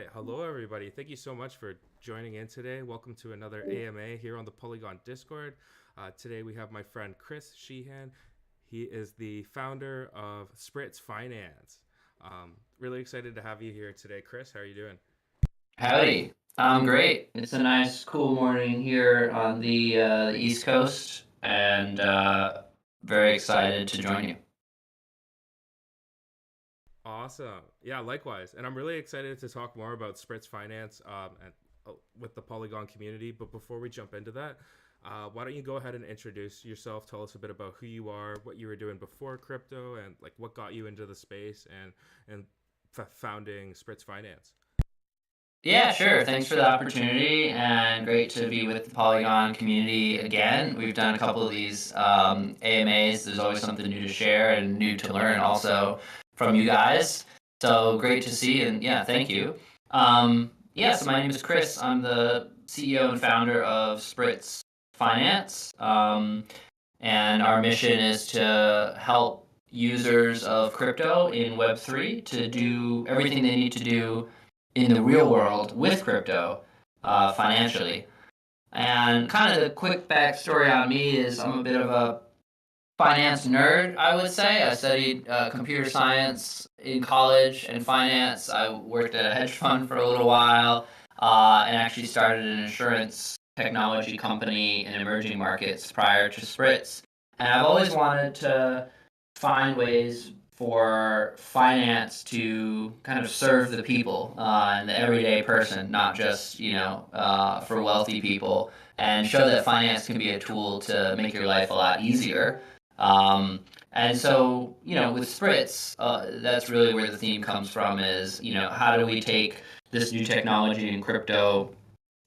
right. Hello, everybody. Thank you so much for joining in today. Welcome to another AMA here on the Polygon Discord. Today we have my friend Chris Sheehan. He is the founder of Spritz Finance. Really excited to have you here today, Chris. How are you doing? Howdy. I'm great. It's a nice, cool morning here on the East Coast, and very excited to join you. Awesome. Yeah, likewise. And I'm really excited to talk more about Spritz Finance and with the Polygon community. But before we jump into that, why don't you go ahead and introduce yourself? Tell us a bit about who you are, what you were doing before crypto, and like what got you into the space and founding Spritz Finance. Yeah, sure. Thanks for the opportunity, and great to be with the Polygon community again. We've done a couple of these AMAs. There's always something new to share and new to learn also from you guys. So great to see, and yeah, thank you. Yeah, so my name is Chris. I'm the CEO and founder of Spritz Finance, and our mission is to help users of crypto in Web3 to do everything they need to do in the real world with crypto financially. And kind of the quick backstory on me is I'm a bit of a finance nerd, I would say. I studied computer science in college and finance. I worked at a hedge fund for a little while and actually started an insurance technology company in emerging markets prior to Spritz. And I've always wanted to find ways for finance to kind of serve the people and the everyday person, not just for wealthy people, and show that finance can be a tool to make your life a lot easier. And so, with Spritz, that's really where the theme comes from is, how do we take this new technology in crypto,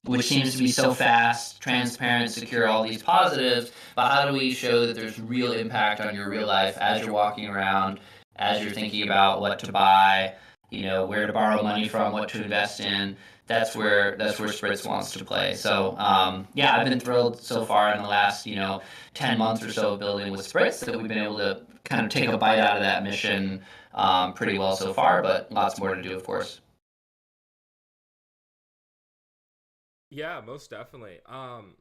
which seems to be so fast, transparent, secure, all these positives, but how do we show that there's real impact on your real life as you're walking around, as you're thinking about what to buy, where to borrow money from, what to invest in. That's where Spritz wants to play. So yeah, I've been thrilled so far in the last 10 months or so of building with Spritz that we've been able to kind of take a bite out of that mission pretty well so far, but lots more to do, of course. Yeah, most definitely. And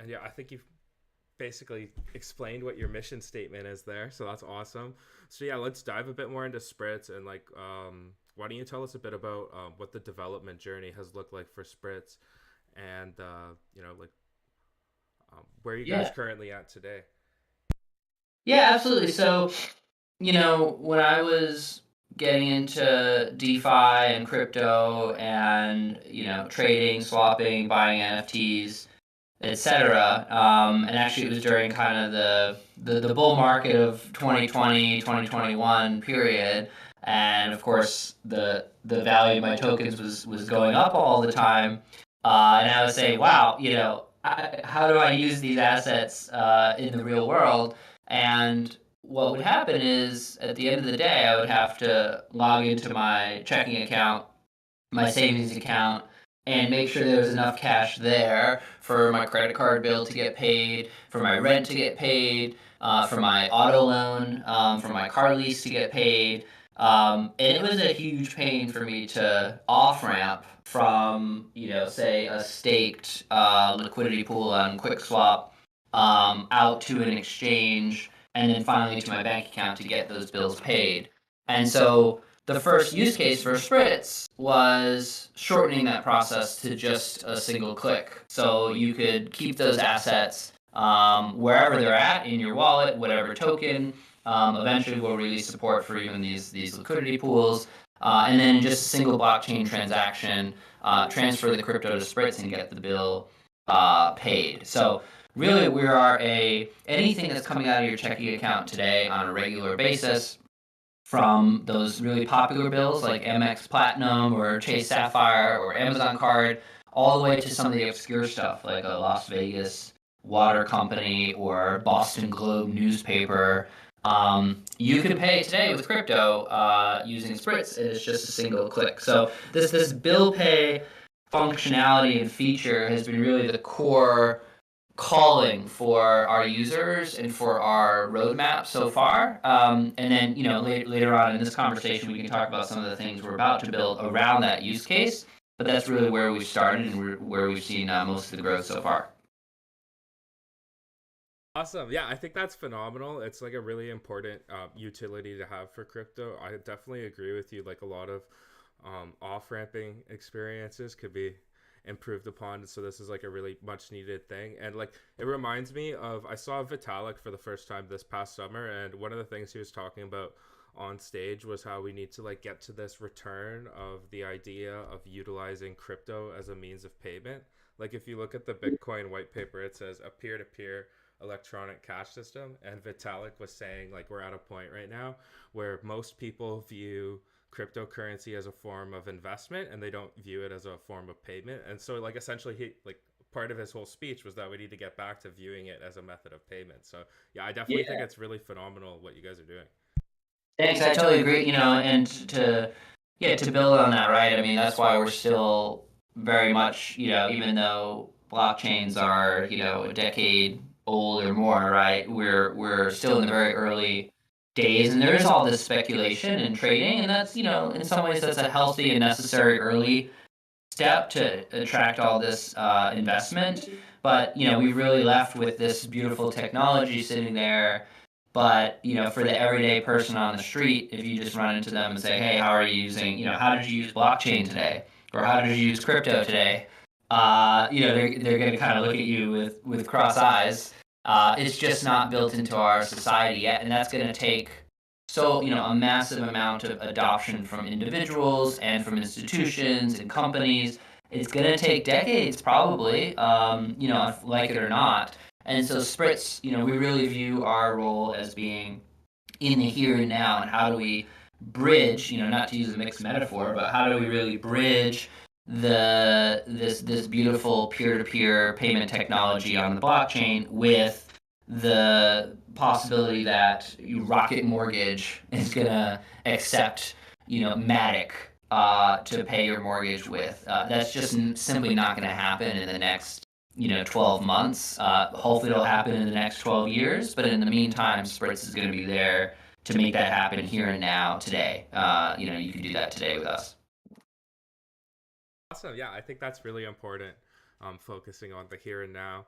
yeah, I think you've basically explained what your mission statement is there, so that's awesome. So yeah, let's dive a bit more into Spritz and why don't you tell us a bit about what the development journey has looked like for Spritz and where are you guys Yeah. currently at today? Yeah, absolutely. So, when I was getting into DeFi and crypto and, trading, swapping, buying NFTs, etc. And actually it was during kind of the bull market of 2020, 2021 period. And of course the value of my tokens was going up all the time. And I was saying, wow, how do I use these assets in the real world? And what would happen is at the end of the day, I would have to log into my checking account, my savings account, and make sure there was enough cash there for my credit card bill to get paid, for my rent to get paid, for my auto loan, for my car lease to get paid. And it was a huge pain for me to off ramp from, say a staked liquidity pool on QuickSwap out to an exchange and then finally to my bank account to get those bills paid. And so the first use case for Spritz was shortening that process to just a single click. So you could keep those assets wherever they're at in your wallet, whatever token. Eventually, we'll release support for even these liquidity pools. And then just a single blockchain transaction, transfer the crypto to Spritz and get the bill paid. So really, we are anything that's coming out of your checking account today on a regular basis, from those really popular bills like Amex Platinum or Chase Sapphire or Amazon Card, all the way to some of the obscure stuff like a Las Vegas water company or Boston Globe newspaper. You can pay today with crypto using Spritz, and it's just a single click. So this bill pay functionality and feature has been really the core calling for our users and for our roadmap so far. And then, later on in this conversation, we can talk about some of the things we're about to build around that use case. But that's really where we've started and where we've seen most of the growth so far. Awesome. Yeah, I think that's phenomenal. It's like a really important utility to have for crypto. I definitely agree with you. Like a lot of off ramping experiences could be improved upon. So this is like a really much needed thing. And like it reminds me of I saw Vitalik for the first time this past summer, and one of the things he was talking about on stage was how we need to like get to this return of the idea of utilizing crypto as a means of payment. Like if you look at the Bitcoin white paper, it says a peer-to-peer electronic cash system, and Vitalik was saying like we're at a point right now where most people view cryptocurrency as a form of investment and they don't view it as a form of payment. And so like essentially he like part of his whole speech was that we need to get back to viewing it as a method of payment. So yeah, I definitely think Yeah. it's really phenomenal what you guys are doing. Thanks. I totally agree. And to build on that, right? I mean, that's why we're still very much, even though blockchains are, a decade old or more, right? We're still in the very early days, and there is all this speculation and trading, and that's, in some ways that's a healthy and necessary early step to attract all this investment. But we've really left with this beautiful technology sitting there. But for the everyday person on the street, if you just run into them and say, "Hey, how are you using? How did you use blockchain today, or how did you use crypto today?" They're going to kind of look at you with cross eyes. It's just not built into our society yet, and that's going to take a massive amount of adoption from individuals and from institutions and companies. It's going to take decades, probably, like it or not. And so Spritz, we really view our role as being in the here and now, and how do we bridge, not to use a mixed metaphor, but how do we really bridge this beautiful peer-to-peer payment technology on the blockchain with the possibility that Rocket Mortgage is gonna accept, Matic to pay your mortgage with. That's just simply not going to happen in the next 12 months. Hopefully it'll happen in the next 12 years, but in the meantime, Spritz is going to be there to make that happen here and now today. You can do that today with us. Awesome. Yeah, I think that's really important. Focusing on the here and now.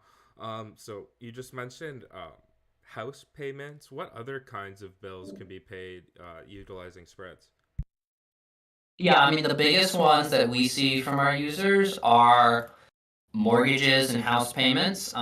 So you just mentioned house payments. What other kinds of bills can be paid utilizing spreads? Yeah, I mean, the biggest ones that we see from our users are mortgages and house payments.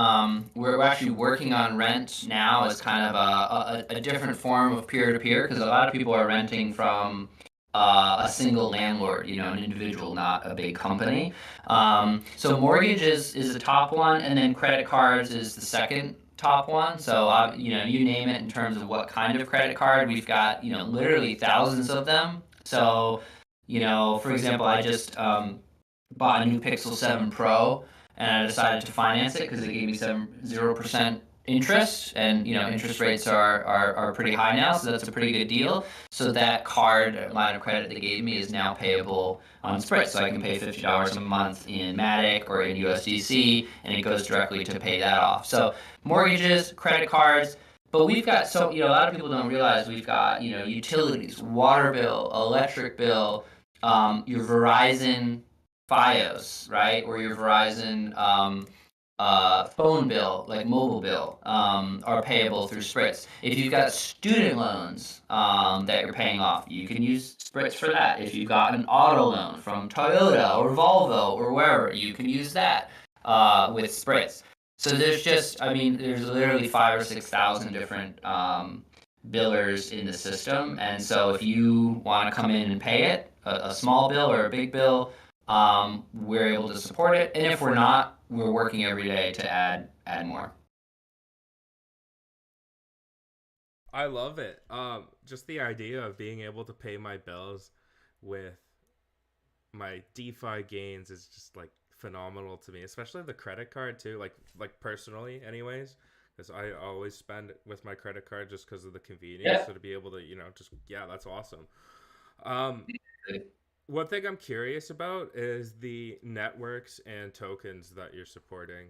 We're actually working on rent now as kind of a different form of peer to peer, because a lot of people are renting from a single landlord, an individual, not a big company. So mortgage is the top one, and then credit cards is the second top one. So you name it in terms of what kind of credit card. We've got literally thousands of them. So for example, I just bought a new Pixel 7 Pro, and I decided to finance it because it gave me 0% interest, and interest rates are pretty high now, so that's a pretty good deal. So that card line of credit they gave me is now payable on Spritz, so I can pay $50 a month in Matic or in USDC, and it goes directly to pay that off. So mortgages, credit cards. But we've got a lot of people don't realize we've got utilities, water bill, electric bill, your Verizon FiOS, right, or your Verizon phone bill, like mobile bill, are payable through Spritz. If you've got student loans that you're paying off, you can use Spritz for that. If you've got an auto loan from Toyota or Volvo or wherever, you can use that with Spritz. So there's literally 5 or 6 thousand different billers in the system, and so if you want to come in and pay it, a small bill or a big bill, we're able to support it. And if we're not, we're working every day to add more. I love it. Just the idea of being able to pay my bills with my DeFi gains is just like phenomenal to me, especially the credit card too. Like personally, anyways, because I always spend with my credit card just because of the convenience. Yeah. So to be able to, just yeah, that's awesome. Um, One thing I'm curious about is the networks and tokens that you're supporting.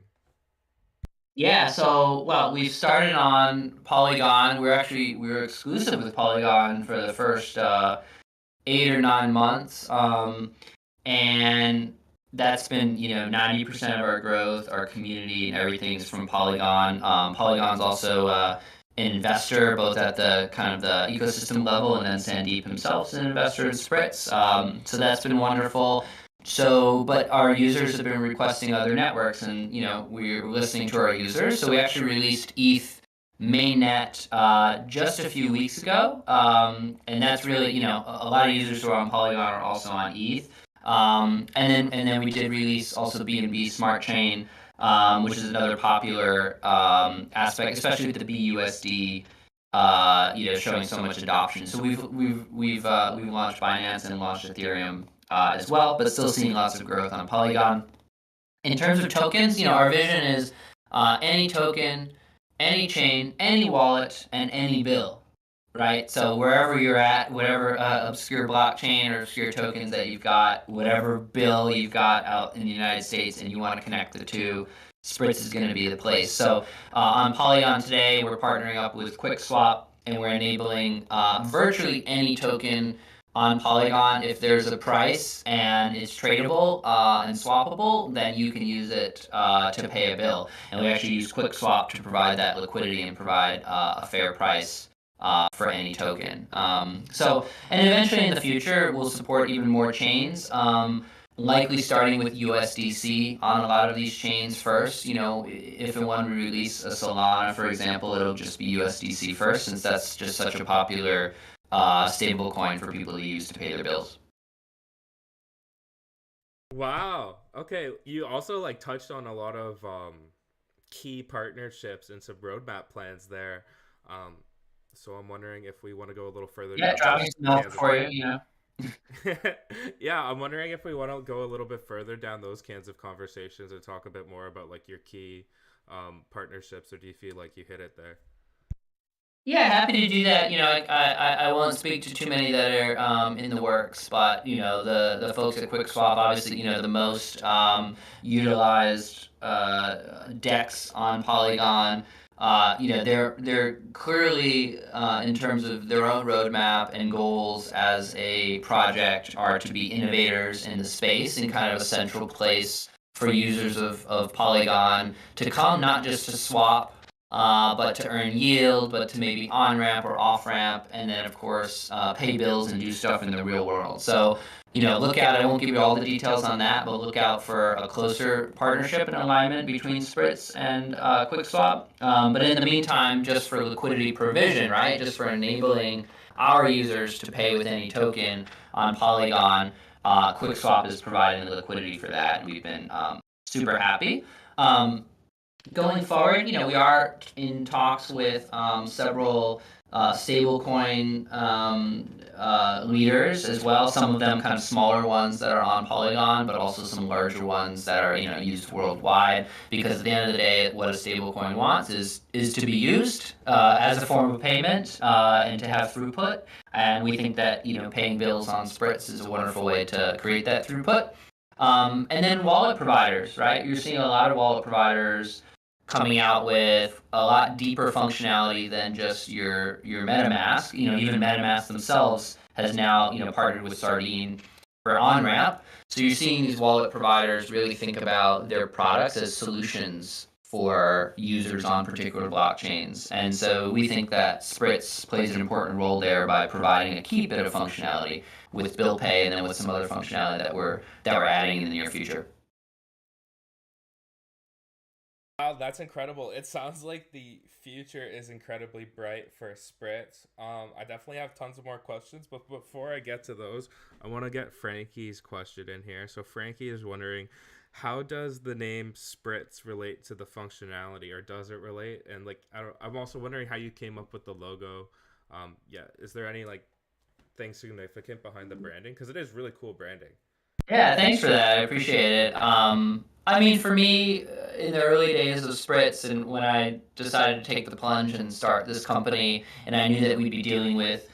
Yeah, so well, we started on Polygon. We were exclusive with Polygon for the first 8 or 9 months, and that's been 90% of our growth, our community, and everything's from Polygon. Polygon's also an investor, both at the kind of the ecosystem level, and then Sandeep himself is an investor in Spritz. So that's been wonderful. So, but our users have been requesting other networks, and we're listening to our users. So we actually released ETH mainnet just a few weeks ago, and that's really a lot of users who are on Polygon are also on ETH. And then we did release also BNB Smart Chain, which is another popular aspect, especially with the BUSD. Showing so much adoption. So we've launched Binance and launched Ethereum as well, but still seeing lots of growth on Polygon. In terms of tokens, our vision is any token, any chain, any wallet, and any bill, right? So wherever you're at, whatever obscure blockchain or obscure tokens that you've got, whatever bill you've got out in the United States, and you want to connect the two, Spritz is going to be the place. So on Polygon today, we're partnering up with QuickSwap, and we're enabling virtually any token on Polygon. If there's a price and it's tradable and swappable, then you can use it to pay a bill. And we actually use QuickSwap to provide that liquidity and provide a fair price for any token. And eventually in the future, we'll support even more chains. Likely starting with USDC on a lot of these chains first. If and when we release a Solana, for example, it'll just be USDC first, since that's just such a popular stable coin for people to use to pay their bills. Wow. Okay. You also like touched on a lot of key partnerships and some roadmap plans there. Um, so I'm wondering if we want to go a little further Yeah, down drop me those some notes cans of for you. yeah, I'm wondering if we want to go a little bit further down those cans of conversations and talk a bit more about like your key partnerships, or do you feel like you hit it there? Yeah, happy to do that. I won't speak to too many that are in the works, but the folks at QuickSwap, obviously, the most utilized DEX on Polygon. They're clearly in terms of their own roadmap and goals as a project are to be innovators in the space and kind of a central place for users of Polygon to come, not just to swap but to earn yield, but to maybe on ramp or off ramp, and then of course pay bills and do stuff in the real world. So look out. I won't give you all the details on that, but look out for a closer partnership and alignment between Spritz and QuickSwap. But in the meantime, just for liquidity provision, right? Just for enabling our users to pay with any token on Polygon, QuickSwap is providing the liquidity for that, and we've been super happy. Going forward, we are in talks with several stablecoin leaders as well. Some of them kind of smaller ones that are on Polygon, but also some larger ones that are used worldwide. Because at the end of the day, what a stablecoin wants is to be used as a form of payment and to have throughput. And we think that paying bills on Spritz is a wonderful way to create that throughput. And then wallet providers, right? You're seeing a lot of wallet providers coming out with a lot deeper functionality than just your MetaMask. Even MetaMask themselves has now partnered with Sardine for on-ramp. So you're seeing these wallet providers really think about their products as solutions for users on particular blockchains. And so we think that Spritz plays an important role there by providing a key bit of functionality with bill pay, and then with some other functionality that we're adding in the near future. Wow, that's incredible. It sounds like the future is incredibly bright for Spritz. I definitely have tons of more questions, but before I get to those, I want to get Frankie's question in here. So Frankie is wondering, how does the name Spritz relate to the functionality, or does it relate? And like, I'm also wondering how you came up with the logo. Yeah, is there any like thing significant behind the branding? Because it is really cool branding. Yeah, thanks for that. I appreciate it. I mean, for me, in the early days of Spritz, and when I decided to take the plunge and start this company, and I knew that we'd be dealing with,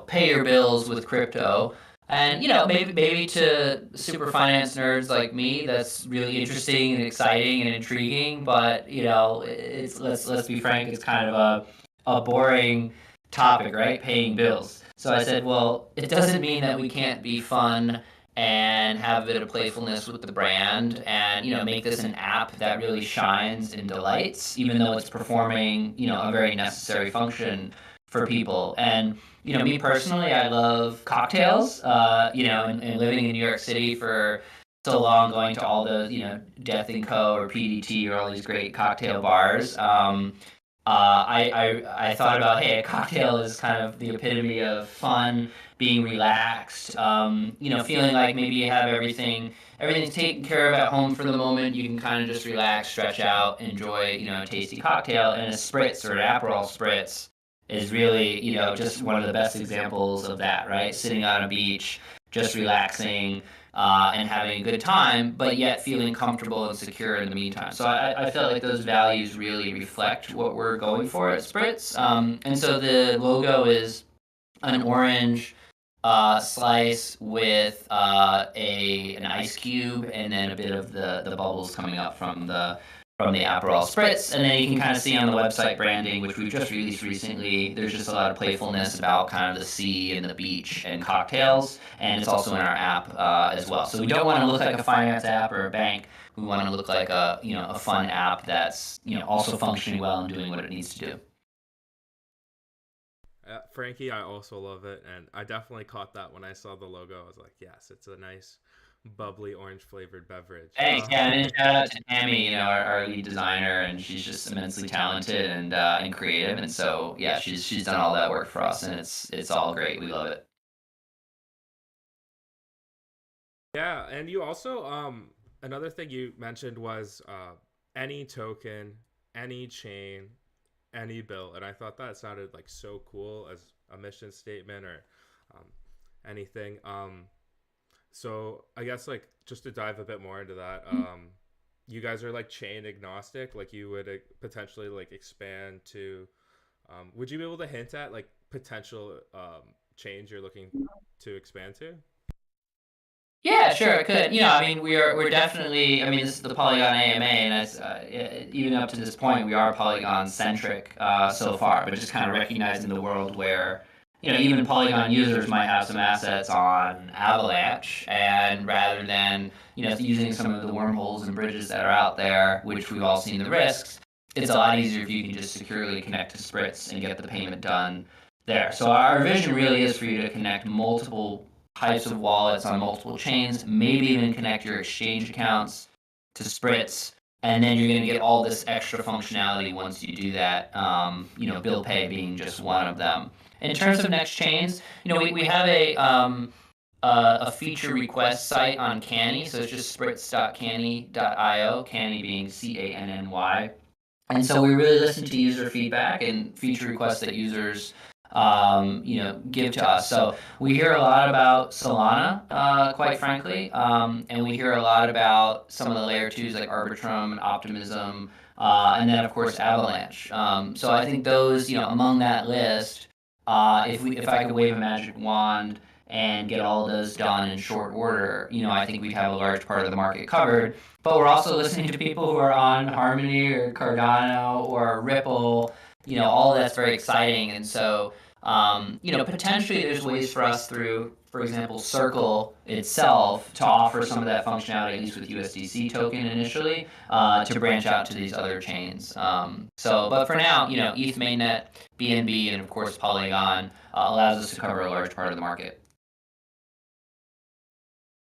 pay your bills with crypto, And maybe to super finance nerds like me, that's really interesting and exciting and intriguing. But it's let's be frank, it's kind of a boring topic, right? Paying bills. So I said, well, it doesn't mean that we can't be fun and have a bit of playfulness with the brand, and make this an app that really shines and delights, even though it's performing a very necessary function for people. And me personally, I love cocktails. And living in New York City for so long, going to all the Death and Co. or PDT or all these great cocktail bars. I thought about, hey, a cocktail is kind of the epitome of fun, being relaxed. Feeling like maybe you have everything's taken care of at home for the moment. You can kind of just relax, stretch out, enjoy a tasty cocktail, and a spritz or an Aperol spritz is really just one of the best examples of that, right? Sitting on a beach, just relaxing, and having a good time, but yet feeling comfortable and secure in the meantime. So I felt like those values really reflect what we're going for at Spritz. And so the logo is an orange slice with an ice cube, and then a bit of the bubbles coming up from the Aperol Spritz. And then you can kind of see on the website branding, which we've just released recently, there's just a lot of playfulness about kind of the sea and the beach and cocktails. And it's also in our app as well. So we don't want to look like a finance app or a bank. We want to look like a fun app that's also functioning well and doing what it needs to do. Frankie, I also love it, and I definitely caught that when I saw the logo. I was like, yes, it's a nice, bubbly orange flavored beverage. Thanks. Yeah, and then shout out to Tammy, our lead designer, and she's just immensely talented and creative. And so yeah, she's done all that work for us, and it's all great. We love it. Yeah, and you also another thing you mentioned was any token, any chain, any bill, and I thought that sounded like so cool as a mission statement or um, anything. So I guess like just to dive a bit more into that, you guys are like chain agnostic, like you would potentially like expand to. Would you be able to hint at like potential chains you're looking to expand to? Yeah, sure, it could. I mean, we're definitely. I mean, this is the Polygon AMA, and even up to this point, we are Polygon centric so far. But just kind of recognizing the world where even Polygon users might have some assets on Avalanche, and rather than using some of the wormholes and bridges that are out there, which we've all seen the risks, it's a lot easier if you can just securely connect to Spritz and get the payment done there. So our vision really is for you to connect multiple types of wallets on multiple chains, maybe even connect your exchange accounts to Spritz, and then you're going to get all this extra functionality once you do that. Bill pay being just one of them. In terms of next chains, we have a feature request site on Canny, so it's just spritz.canny.io, Canny being Canny. And so we really listen to user feedback and feature requests that users give to us. So we hear a lot about Solana, quite frankly, and we hear a lot about some of the layer twos like Arbitrum and Optimism, and then of course Avalanche. So I think those, among that list, if I could wave a magic wand and get all of those done in short order, I think we'd have a large part of the market covered. But we're also listening to people who are on Harmony or Cardano or Ripple. All of that's very exciting, and so potentially there's ways for us through, for example, Circle itself to offer some of that functionality, at least with USDC token initially, to branch out to these other chains. But for now, ETH mainnet, BNB, and of course Polygon allows us to cover a large part of the market.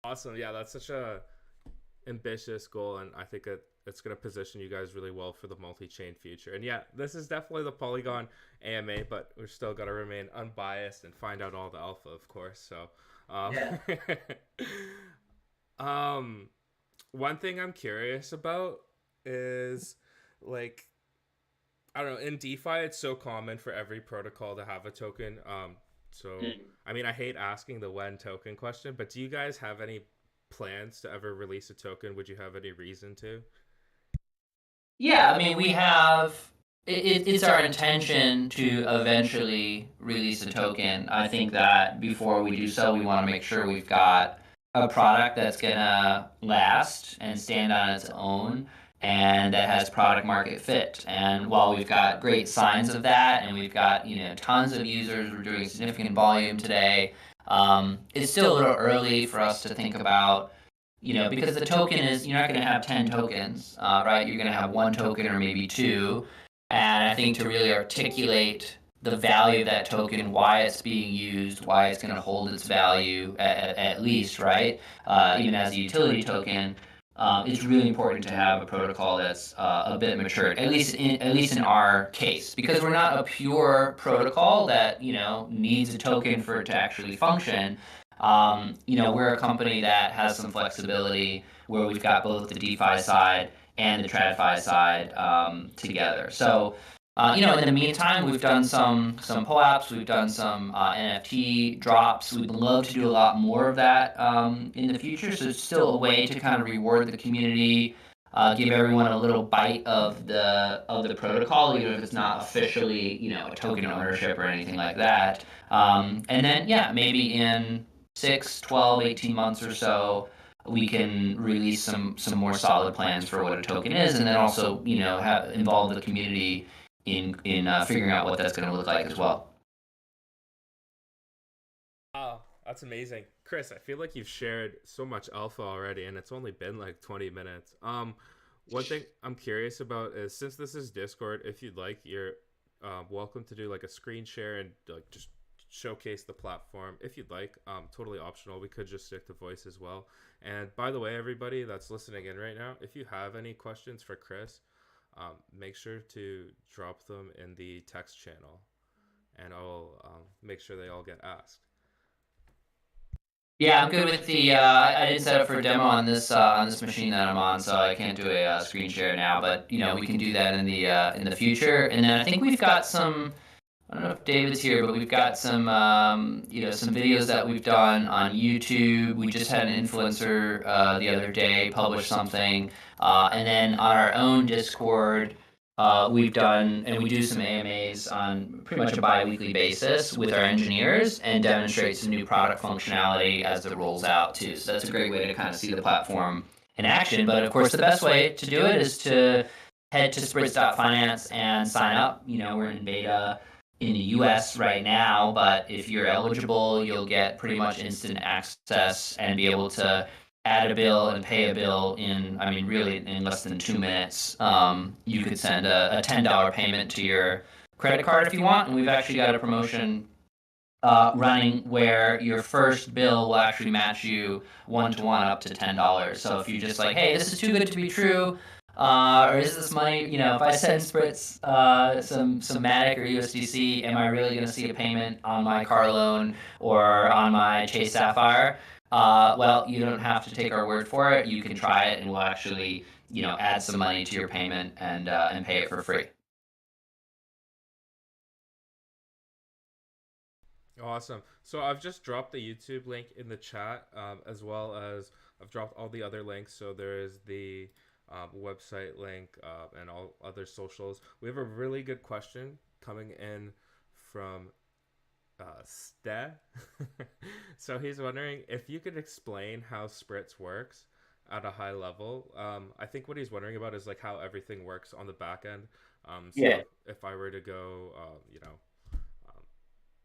Awesome. Yeah, that's such a ambitious goal, and I think it's going to position you guys really well for the multi-chain future. And yeah, this is definitely the Polygon AMA, but we're still going to remain unbiased and find out all the alpha, of course. So, Yeah. um, one thing I'm curious about is like I don't know, in DeFi it's so common for every protocol to have a token. So I mean, I hate asking the when token question, but do you guys have any plans to ever release a token? Would you have any reason to? Yeah, I mean, we have It's our intention to eventually release a token. I think that before we do so, we want to make sure we've got a product that's gonna last and stand on its own and that has product market fit. And while we've got great signs of that and we've got, tons of users, we're doing significant volume today, it's still a little early for us to think about, because the token is, you're not going to have 10 tokens, right? You're going to have one token or maybe two. And I think to really articulate the value of that token, why it's being used, why it's going to hold its value at least, right? Even as a utility token, it's really important to have a protocol that's a bit matured, at least in our case, because we're not a pure protocol that needs a token for it to actually function. We're a company that has some flexibility where we've got both the DeFi side and the TradFi side together. So, in the meantime, we've done some pull-ups, we've done some NFT drops. We'd love to do a lot more of that in the future. So it's still a way to kind of reward the community, give everyone a little bite of the protocol, even if it's not officially, a token ownership or anything like that. And then, yeah, maybe in 6, 12, 18 months or so, we can release some more solid plans for what a token is, and then also have involve the community in figuring out what that's going to look like as well. Wow, that's amazing. Chris, I feel like you've shared so much alpha already and it's only been like 20 minutes. One thing I'm curious about is, since this is Discord, if you'd like, you're welcome to do like a screen share and like just showcase the platform if you'd like. Totally optional. We could just stick to voice as well. And by the way, everybody that's listening in right now, if you have any questions for Chris, make sure to drop them in the text channel and I'll make sure they all get asked. Yeah, I'm good with the. I didn't set up for a demo on this machine that I'm on, so I can't do a screen share now. But we can do that in the future. And then I think we've got some. I don't know if David's here, but we've got some some videos that we've done on YouTube. We just had an influencer the other day publish something, and then on our own Discord. We've done, and we do some AMAs on pretty much a bi-weekly basis with our engineers and demonstrate some new product functionality as it rolls out too. So that's a great way to kind of see the platform in action. But of course, the best way to do it is to head to Spritz.finance and sign up. We're in beta in the US right now, but if you're eligible, you'll get pretty much instant access and be able to add a bill and pay a bill in, I mean, really in less than 2 minutes. You could send a $10 payment to your credit card if you want. And we've actually got a promotion running where your first bill will actually match you 1-to-1 up to $10. So if you're just like, hey, this is too good to be true, or is this money, if I send Spritz some Matic or USDC, am I really going to see a payment on my car loan or on my Chase Sapphire? Well, you don't have to take our word for it. You can try it, and we'll actually, add some money to your payment and pay it for free. Awesome. So I've just dropped the YouTube link in the chat, as well as I've dropped all the other links. So there is the website link and all other socials. We have a really good question coming in from Ste. So he's wondering if you could explain how Spritz works at a high level. I think what he's wondering about is like how everything works on the back end. So Yeah. if I were to go,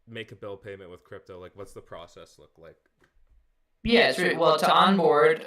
make a bill payment with crypto, like what's the process look like? Yeah, it's really well to onboard.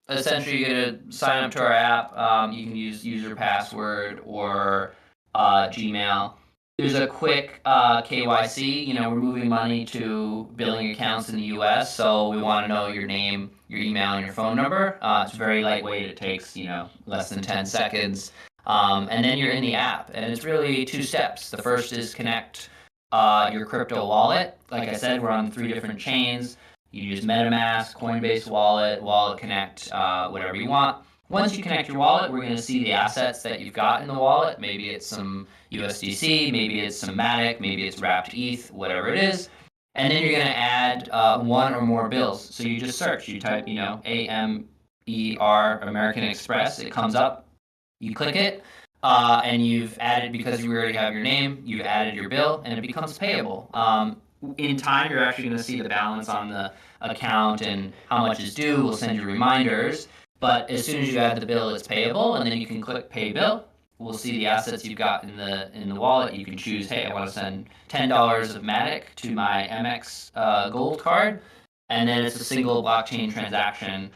Essentially, you're gonna sign up to our app. You can use user password or Gmail. There's a quick KYC. We're moving money to billing accounts in the U.S., so we want to know your name, your email, and your phone number. It's very lightweight. It takes less than 10 seconds, and then you're in the app. And it's really two steps. The first is connect your crypto wallet. Like I said, we're on 3 different chains. You use MetaMask, Coinbase Wallet, Wallet Connect, whatever you want. Once you connect your wallet, we're going to see the assets that you've got in the wallet. Maybe it's some USDC, maybe it's some Matic, maybe it's wrapped ETH, whatever it is. And then you're going to add one or more bills. So you just search. You type, AMER, American Express. It comes up. You click it. and you've added, because you already have your name, you've added your bill, and it becomes payable. In time, you're actually going to see the balance on the account and how much is due. We'll send you reminders, but as soon as you add the bill, it's payable, and then you can click Pay Bill. We'll see the assets you've got in the wallet. You can choose, hey, I want to send $10 of Matic to my MX Gold card, and then it's a single blockchain transaction,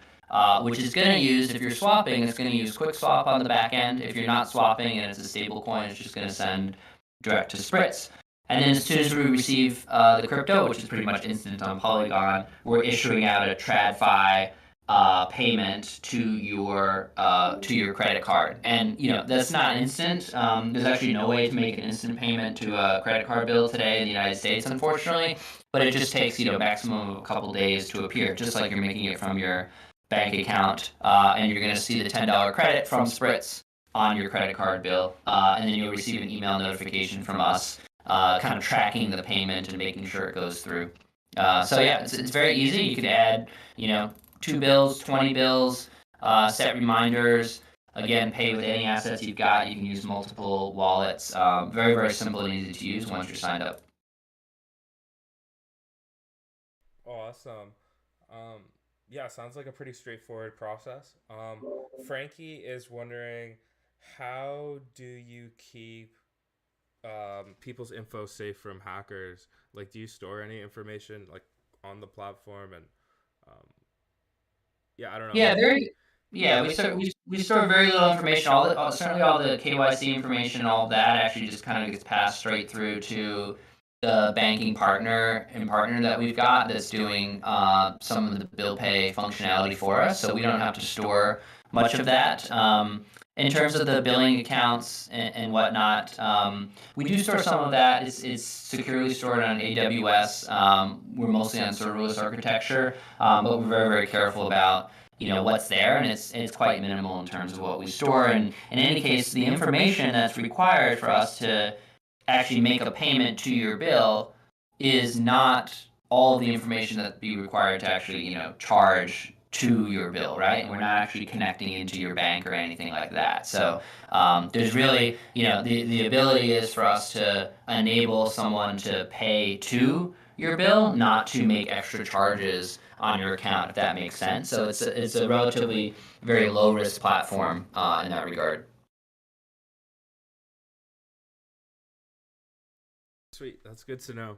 which is going to use, if you're swapping, it's going to use quick swap on the back end. If you're not swapping and it's a stable coin, it's just going to send direct to Spritz. And then as soon as we receive the crypto, which is pretty much instant on Polygon, we're issuing out a TradFi payment to your credit card. And that's not instant. There's actually no way to make an instant payment to a credit card bill today in the United States, unfortunately. But it just takes maximum of a couple days to appear, just like you're making it from your bank account, and you're going to see the $10 credit from Spritz on your credit card bill, and then you'll receive an email notification from us, kind of tracking the payment and making sure it goes through. So yeah, it's very easy. You can add 2 bills, 20 bills, set reminders. Again, pay with any assets you've got. You can use multiple wallets. Very, very simple and easy to use once you're signed up. Awesome. Yeah, sounds like a pretty straightforward process. Frankie is wondering, how do you keep people's info safe from hackers? Like, do you store any information like on the platform? And um, yeah, I don't know. Yeah, Like, very. Yeah, we store very little information. Certainly all the KYC information, all of that actually just kind of gets passed straight through to the banking partner that we've got that's doing some of the bill pay functionality for us. So we don't have to store much of that. In terms of the billing accounts and whatnot, we do store some of that. It's securely stored on AWS. We're mostly on serverless architecture, but we're very, very careful about what's there, and it's quite minimal in terms of what we store. And in any case, the information that's required for us to actually make a payment to your bill is not all the information that be required to actually charge to your bill, right? And we're not actually connecting into your bank or anything like that. So there's really the ability is for us to enable someone to pay to your bill, not to make extra charges on your account, if that makes sense. So it's a relatively very low risk platform in that regard. sweet, that's good to know.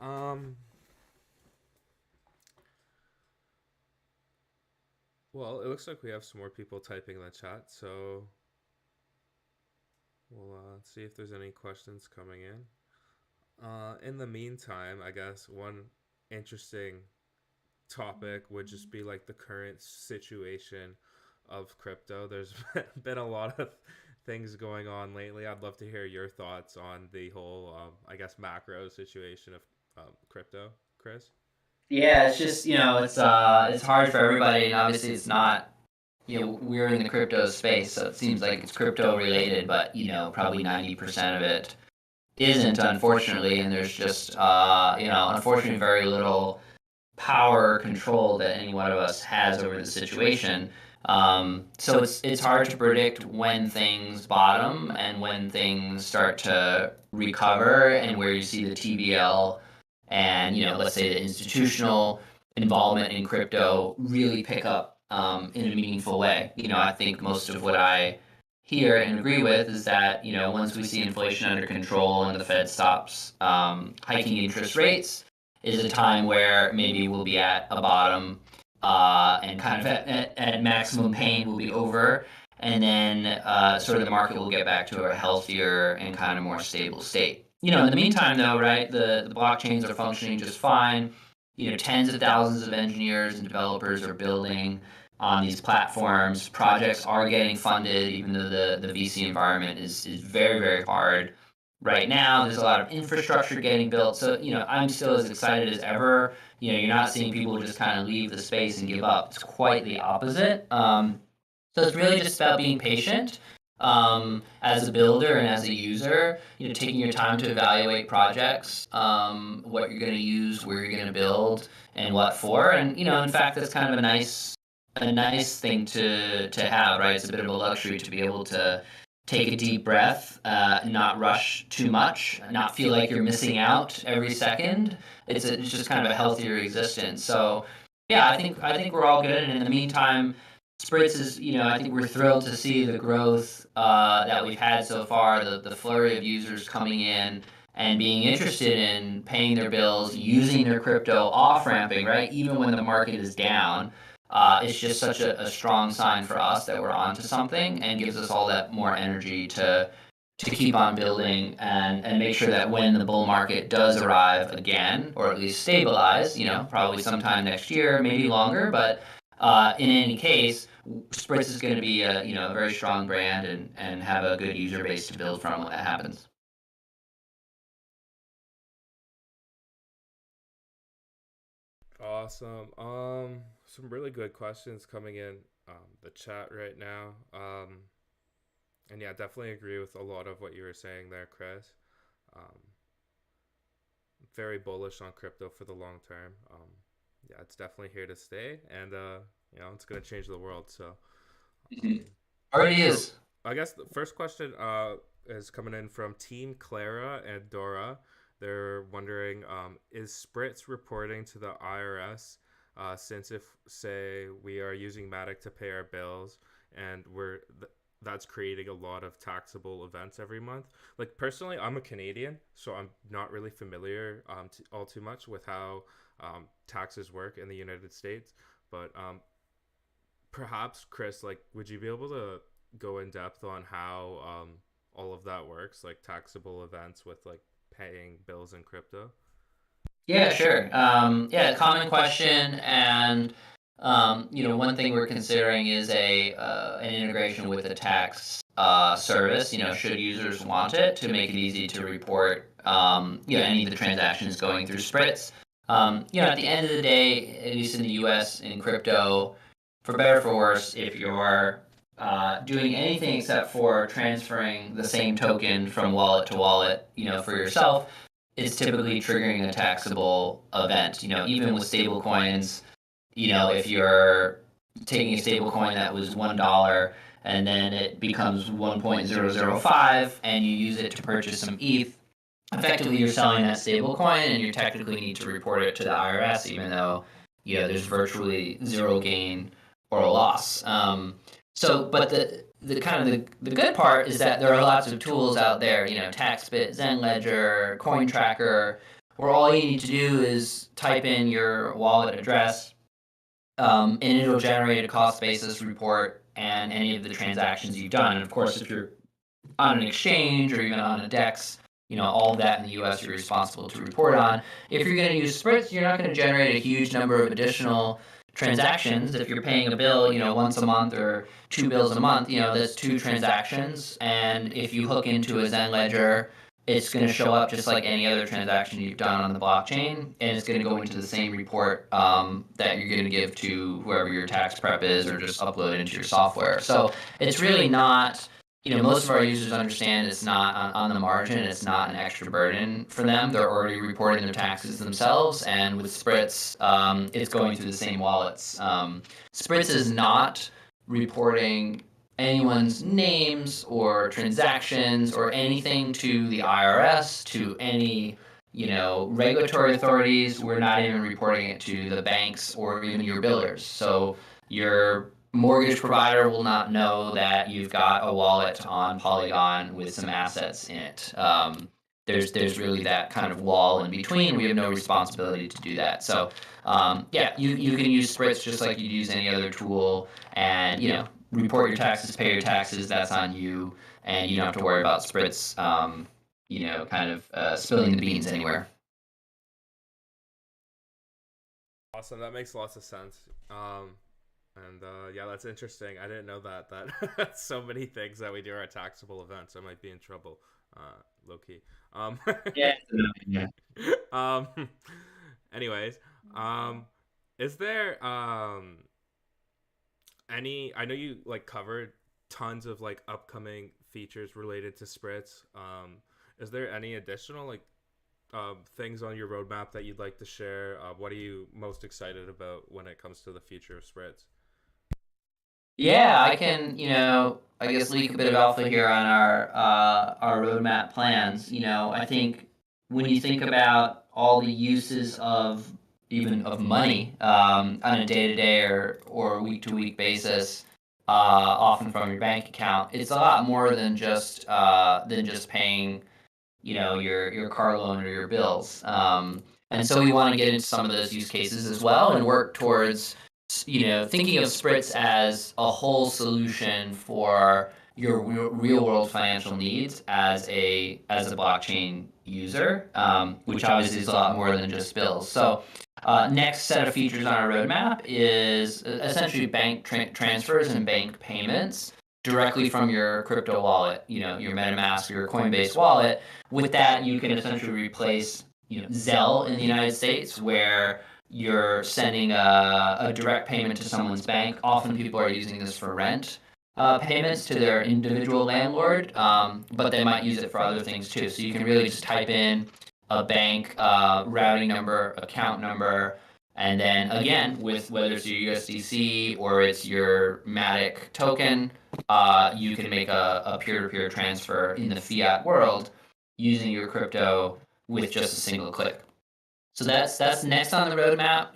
Um, well, it looks like we have some more people typing in the chat, so we'll see if there's any questions coming in. In the meantime, I guess one interesting topic would just be like the current situation of crypto. There's been a lot of things going on lately. I'd love to hear your thoughts on the whole, I guess, macro situation of crypto, Chris. Yeah, it's just it's hard for everybody, and obviously it's not. We're in the crypto space, so it seems like it's crypto related, but probably 90% of it isn't, unfortunately, and there's just unfortunately very little power or control that any one of us has over the situation. So it's hard to predict when things bottom and when things start to recover, and where you see the TVL and let's say the institutional involvement in crypto really pick up in a meaningful way. I think most of what I hear and agree with is that once we see inflation under control and the Fed stops hiking interest rates, is a time where maybe we'll be at a bottom, and kind of at maximum pain will be over, and then sort of the market will get back to a healthier and kind of more stable state. In the meantime, though, right, the blockchains are functioning just fine. Tens of thousands of engineers and developers are building on these platforms. Projects are getting funded, even though the VC environment is very, very hard right now. There's a lot of infrastructure getting built. So, I'm still as excited as ever. You're not seeing people just kind of leave the space and give up. It's quite the opposite. So it's really just about being patient, as a builder and as a user, taking your time to evaluate projects, what you're going to use, where you're going to build, and what for. And in fact, that's kind of a nice thing to have, right? It's a bit of a luxury to be able to take a deep breath, not rush too much, not feel like you're missing out every second. It's just kind of a healthier existence. So yeah, I think we're all good. And in the meantime, Spritz is, I think we're thrilled to see the growth that we've had so far, the flurry of users coming in and being interested in paying their bills, using their crypto, off ramping, right? Even when the market is down, it's just such a strong sign for us that we're onto something and gives us all that more energy to keep on building and make sure that when the bull market does arrive again, or at least stabilize, probably sometime next year, maybe longer, but in any case, Spritz is going to be a very strong brand and have a good user base to build from when that happens. Awesome. Some really good questions coming in the chat right now. And yeah, definitely agree with a lot of what you were saying there, Chris. Um, very bullish on crypto for the long term. Yeah, it's definitely here to stay, and it's gonna change the world. So, Mhm. um, Already so is. I guess the first question is coming in from Team Clara and Dora. They're wondering, is Spritz reporting to the IRS since if say we are using Matic to pay our bills and that's creating a lot of taxable events every month. Like personally, I'm a Canadian, so I'm not really familiar all too much with how taxes work in the United States. But perhaps Chris, like, would you be able to go in depth on how all of that works, like taxable events with like paying bills in crypto? Yeah, sure. Yeah, common question, and one thing we're considering is an integration with a tax service. Should users want it to make it easy to report, any of the transactions going through Spritz. At the end of the day, at least in the U.S. in crypto, for better or for worse, if you're doing anything except for transferring the same token from wallet to wallet, for yourself, it's typically triggering a taxable event. Even with stable coins, if you're taking a stable coin that was $1 and then it becomes 1.005 and you use it to purchase some ETH, effectively you're selling that stable coin and you technically need to report it to the IRS, even though there's virtually zero gain or loss. But the kind of the good part is that there are lots of tools out there, TaxBit, ZenLedger, CoinTracker, where all you need to do is type in your wallet address, and it'll generate a cost basis report and any of the transactions you've done. And of course, if you're on an exchange or even on a DEX, all of that in the US you're responsible to report on. If you're going to use Spritz, you're not going to generate a huge number of additional transactions. If you're paying a bill, once a month or two bills a month, that's two transactions. And if you hook into a Zen ledger, it's going to show up just like any other transaction you've done on the blockchain, and it's going to go into the same report that you're going to give to whoever your tax prep is, or just upload into your software. So it's really not, most of our users understand it's not on the margin. It's not an extra burden for them. They're already reporting their taxes themselves, and with Spritz, it's going through the same wallets. Spritz is not reporting anyone's names or transactions or anything to the IRS, to any regulatory authorities. We're not even reporting it to the banks or even your billers. So your mortgage provider will not know that you've got a wallet on Polygon with some assets in it. There's really that kind of wall in between. We have no responsibility to do that. So yeah, you can use Spritz just like you'd use any other tool, and report your taxes, pay your taxes. That's on you, and you don't have to worry about Spritz, kind of spilling the beans anywhere. Awesome, that makes lots of sense. And yeah, that's interesting. I didn't know that so many things that we do are taxable events. I might be in trouble, low key. Um, Yeah. Yeah. um, anyways, um, is there any? I know you like covered tons of like upcoming features related to Spritz. Is there any additional like things on your roadmap that you'd like to share? What are you most excited about when it comes to the future of Spritz? Yeah, I can, I guess leak a bit of alpha here on our roadmap plans. I think when you think about all the uses of even of money on a day to day or week to week basis, often from your bank account, it's a lot more than just paying your car loan or your bills. And so we want to get into some of those use cases as well and work towards thinking of Spritz as a whole solution for your real world financial needs as a blockchain user, which obviously is a lot more than just bills. So next set of features on our roadmap is essentially bank transfers and bank payments directly from your crypto wallet, your MetaMask, your Coinbase wallet. With that, you can essentially replace, Zelle in the United States, where you're sending a direct payment to someone's bank. Often people are using this for rent payments to their individual landlord, but they might use it for other things too. So you can really just type in a bank routing number, account number, and then again, with whether it's your USDC or it's your Matic token, you can make a peer-to-peer transfer in the fiat world using your crypto with just a single click. So that's next on the roadmap.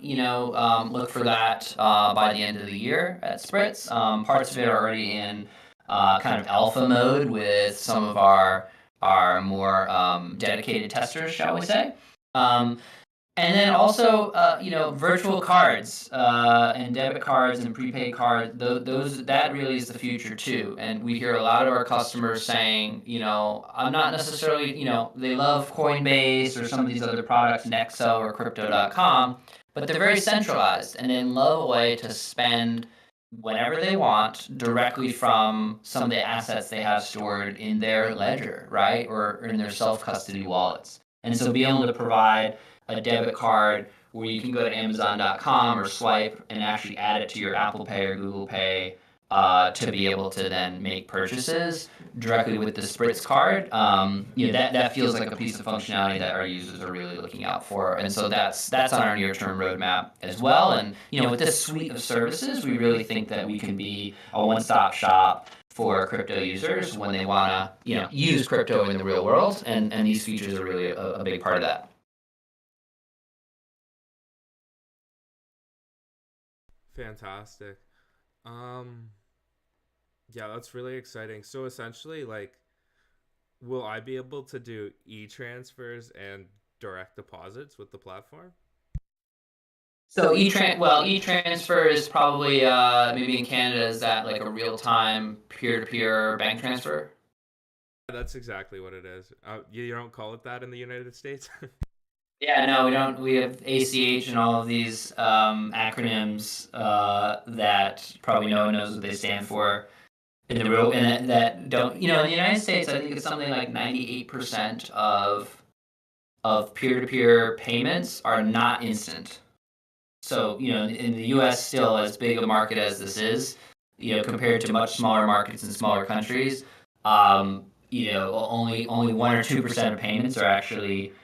Look for that by the end of the year at Spritz. Parts of it are already in kind of alpha mode with some of our more dedicated testers, shall we say? Um, and then also, virtual cards and debit cards and prepaid cards. Those that really is the future too. And we hear a lot of our customers saying, I'm not necessarily, they love Coinbase or some of these other products, Nexo or Crypto.com, but they're very centralized and they love a way to spend whenever they want directly from some of the assets they have stored in their ledger, right, or in their self custody wallets. And so, being able to provide a debit card where you can go to Amazon.com or swipe and actually add it to your Apple Pay or Google Pay to be able to then make purchases directly with the Spritz card. That feels like a piece of functionality that our users are really looking out for, and so that's on our near-term roadmap as well. And with this suite of services, we really think that we can be a one-stop shop for crypto users when they want to use crypto in the real world, and these features are really a big part of that. Fantastic. Um, yeah, that's really exciting. So essentially, like, will I be able to do e-transfers and direct deposits with the platform? So e-transfer is probably maybe in Canada, is that like a real time peer to peer bank transfer? That's exactly what it is. You don't call it that in the United States? Yeah, no, we don't. We have ACH and all of these acronyms that probably no one knows what they stand for in the real, and that don't. In the United States, I think it's something like 98% of peer to peer payments are not instant. So, in the US, still as big a market as this is, compared to much smaller markets in smaller countries, only 1 or 2% of payments are actually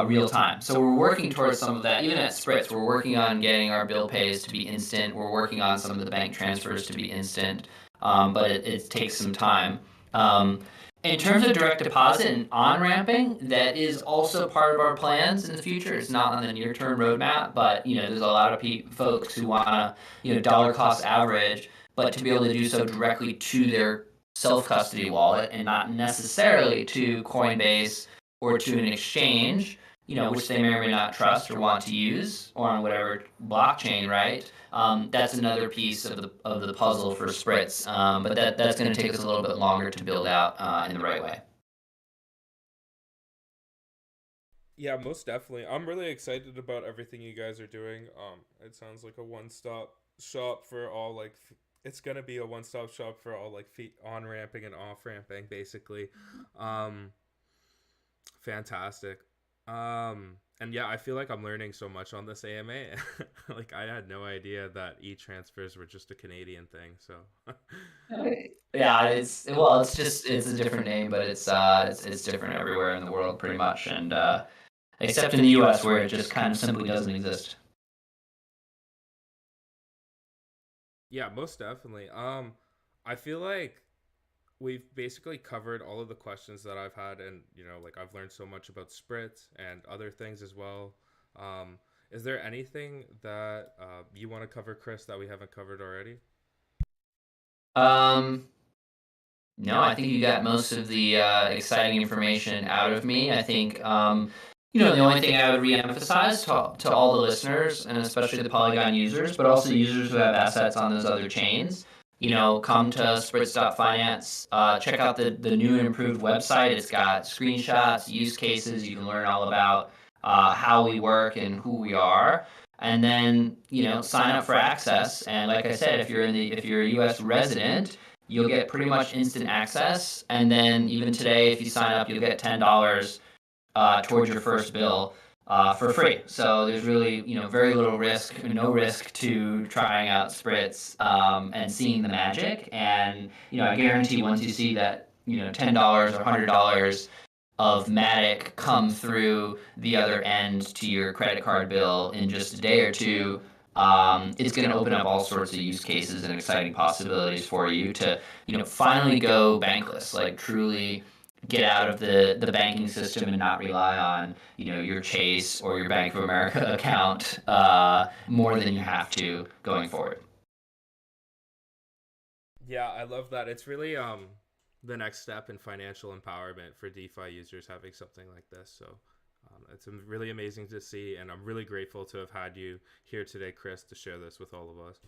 real time. So we're working towards some of that. Even at Spritz, we're working on getting our bill pays to be instant. We're working on some of the bank transfers to be instant, but it takes some time. Um, in terms of direct deposit and on ramping, that is also part of our plans in the future. It's not on the near term roadmap, but there's a lot of folks who want to dollar cost average, but to be able to do so directly to their self custody wallet and not necessarily to Coinbase or to an exchange, which they may or may not trust or want to use, or on whatever blockchain, right? That's another piece of the puzzle for Spritz, but that's going to take us a little bit longer to build out in the right way. Yeah, most definitely. I'm really excited about everything you guys are doing. It sounds like a one-stop shop for all it's gonna be a one-stop shop for all like feet on ramping and off ramping, basically. Um, Fantastic. And yeah, I feel like I'm learning so much on this AMA. Like I had no idea that e-transfers were just a Canadian thing. So Yeah, it's a different name, but it's different everywhere in the world pretty much, and except in the U.S. where it just kind of simply doesn't exist. Yeah, most definitely. I feel like we've basically covered all of the questions that I've had, and like I've learned so much about Spritz and other things as well. Um, is there anything that you want to cover, Chris, that we haven't covered already? Um, no, I think you got most of the exciting information out of me. I think, the only thing I would reemphasize to all the listeners, and especially the Polygon users, but also users who have assets on those other chains, come to Spritz.finance, check out the new and improved website. It's got screenshots, use cases. You can learn all about how we work and who we are. And then, sign up for access. And like I said, if you're a US resident, you'll get pretty much instant access. And then even today, if you sign up, you'll get $10 towards your first bill for free. So there's really, very little risk, no risk to trying out Spritz and seeing the magic. And I guarantee once you see that, $10 or $100 of Matic come through the other end to your credit card bill in just a day or two, it's going to open up all sorts of use cases and exciting possibilities for you to, finally go bankless, like truly get out of the banking system and not rely on, your Chase or your Bank of America account more than you have to going forward. Yeah, I love that. It's really the next step in financial empowerment for DeFi users having something like this. So it's really amazing to see, and I'm really grateful to have had you here today, Chris, to share this with all of us.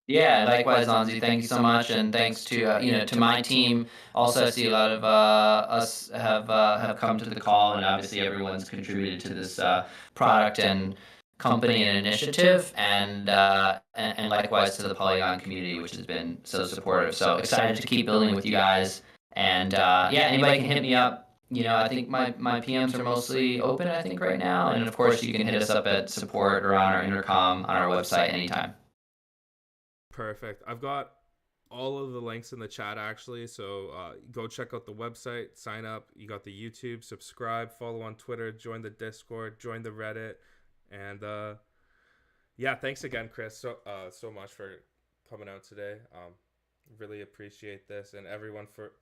Yeah, likewise, Anzi. Thank you so much, and thanks to to my team. Also, I see a lot of us have come to the call, and obviously everyone's contributed to this product and company and initiative, and likewise to the Polygon community, which has been so supportive. So excited to keep building with you guys, and yeah, anybody can hit me up. I think my PMs are mostly open, I think, right now, and of course you can hit us up at support or on our intercom on our website anytime. Perfect. I've got all of the links in the chat actually. So go check out the website, sign up. You got the YouTube, subscribe, follow on Twitter, join the Discord, join the Reddit, and yeah, thanks again, Chris, so much for coming out today. Really appreciate this, and everyone for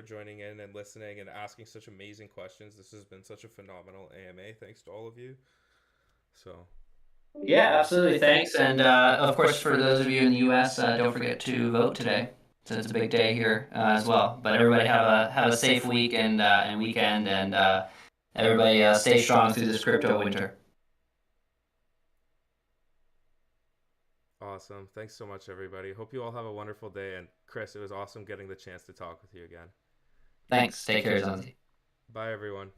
joining in and listening and asking such amazing questions. This has been such a phenomenal AMA. Thanks to all of you. So Yeah, absolutely. Thanks. And of course, for those of you in the U.S., don't forget to vote today. So it's a big day here as well. But everybody have a safe week and weekend, and everybody stay strong through this crypto winter. awesome. Thanks so much, everybody. Hope you all have a wonderful day. And Chris, it was awesome getting the chance to talk with you again. Thanks. Take care, Zanzi. Bye, everyone.